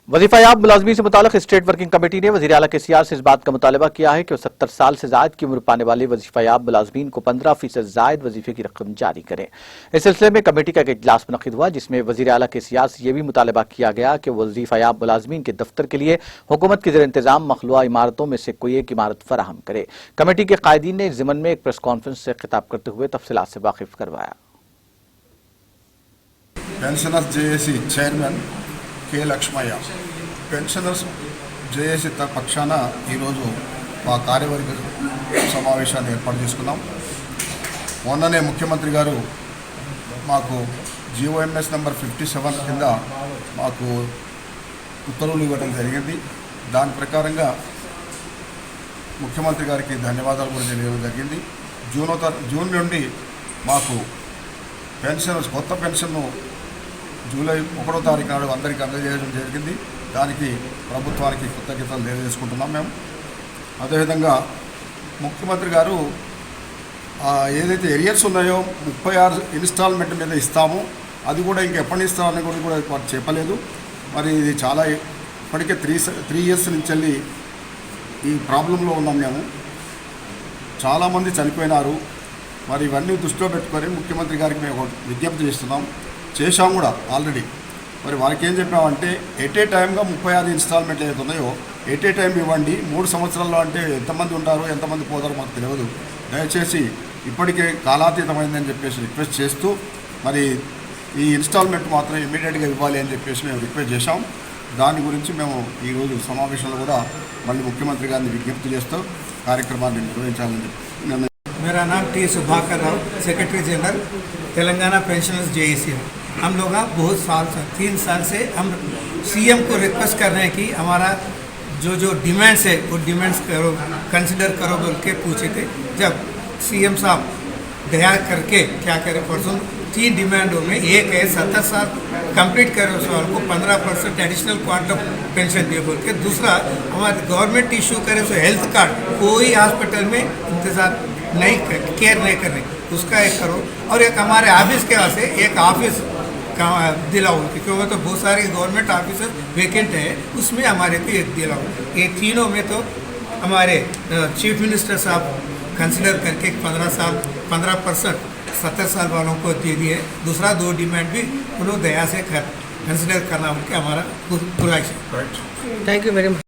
वजीफायाब मुलाजमी से मुताल्लिक state working committee ने वज़ीर आला केसीआर से इस बात का मुतालबा किया है कि वो 70 साल से जायद की उम्र पाने वाले वजीफायाब मुलाजमीन को 15% जायद वजीफे की रकम जारी करें। इस सिलसिले में कमेटी का एक इजलास मुनक़िद हुआ, जिसमें वज़ीर आला केसीआर से यह भी मुतालबा किया गया कि वजीफायाब मुलाजमीन के दफ्तर के लिए हुकूमत के ज़ेर इंतजाम मखलूआ इमारतों में से कोई एक इमारत फराहम करे। कमेटी के कायदीन ने इस ज़िमन में एक प्रेस कॉन्फ्रेंस से खिताब करते हुए तफसीलात से वाकिफ करवाया। पेंशनर्स जेएसी चैरमैन के लक्ष्मయ్య పెన్షనర్స్ జేఏసీ పక్షాన ఈరోజు మా కార్యవర్గ సమావేశాన్ని ఏర్పాటు చేసుకున్నాం. మొన్ననే ముఖ్యమంత్రి గారు మాకు జీఓఎంఎస్ నెంబర్ 57 కింద మాకు ఉత్తర్వులు ఇవ్వడం జరిగింది. దాని ప్రకారంగా ముఖ్యమంత్రి గారికి ధన్యవాదాలు కూడా తెలియడం జరిగింది. జూన్ నుండి మాకు పెన్షనర్స్ కొత్త పెన్షన్ను జూలై 1వ తారీఖు నాడు అందరికీ అందజేయడం జరిగింది. దానికి ప్రభుత్వానికి కృతజ్ఞతలు తెలియజేసుకుంటున్నాం. మేము అదేవిధంగా ముఖ్యమంత్రి గారు ఏదైతే ఎరియర్స్ ఉన్నాయో 36 ఇన్స్టాల్మెంట్ మీద ఇస్తాము, అది కూడా ఇంకెప్పటి ఇస్తామని కూడా వారు చెప్పలేదు. మరి ఇది చాలా ఇప్పటికే 3 ఇయర్స్ నుంచి వెళ్ళి ఈ ప్రాబ్లంలో ఉన్నాం. మేము చాలామంది చనిపోయినారు. మరి ఇవన్నీ దృష్టిలో పెట్టుకొని ముఖ్యమంత్రి గారికి మేము విజ్ఞప్తి చేశాం కూడా ఆల్రెడీ. మరి వారికి ఏం చెప్పామంటే ఎట్ ఏ టైంగా 36 ఇన్స్టాల్మెంట్లు ఏదైతే ఉన్నాయో ఎట్ ఏ టైం ఇవ్వండి. 3 సంవత్సరాల్లో అంటే ఎంతమంది ఉంటారో ఎంతమంది పోతారో మాకు తెలియదు. దయచేసి ఇప్పటికే కాలాతీతమైందని చెప్పేసి రిక్వెస్ట్ చేస్తూ మరి ఈ ఇన్స్టాల్మెంట్ మాత్రం ఇమీడియట్గా ఇవ్వాలి అని చెప్పేసి మేము రిక్వెస్ట్ చేశాం. దాని గురించి మేము ఈరోజు సమావేశంలో కూడా మళ్ళీ ముఖ్యమంత్రి గారిని విజ్ఞప్తి చేస్తూ కార్యక్రమాన్ని నిర్వహించాలని చెప్పి. मेरा नाम T Subhakar Rao, secretary general Telangana pensioners JAC है। हम लोग बहुत साल से 3 साल से हम सीएम को रिक्वेस्ट कर रहे हैं कि हमारा जो डिमांड्स है वो डिमांड्स करो, कंसिडर करो बोल के पूछे थे. जब सीएम साहब दया करके क्या करें, परसों 3 डिमांडों में एक है 70 साल कंप्लीट करें उस वाल को 15% एडिशनल क्वांटम पेंशन दे बोल के. दूसरा हमारे गवर्नमेंट इशू करे सो हेल्थ कार्ड कोई हॉस्पिटल में इंतजार नहीं केयर नहीं कर रहे, उसका एक करो. और एक हमारे ऑफिस के वास्ते एक ऑफिस दिलाओ, क्योंकि तो बहुत सारे गवर्नमेंट ऑफिस वेकेंट है, उसमें हमारे को एक दिलाओ. ये तीनों में तो हमारे चीफ मिनिस्टर साहब कंसिडर करके 15% 70 साल वालों को दे दिए. दूसरा 2 डिमांड भी उन्होंने दया से कंसिडर करना उनके हमारा गुजारिश है. Thank you very much.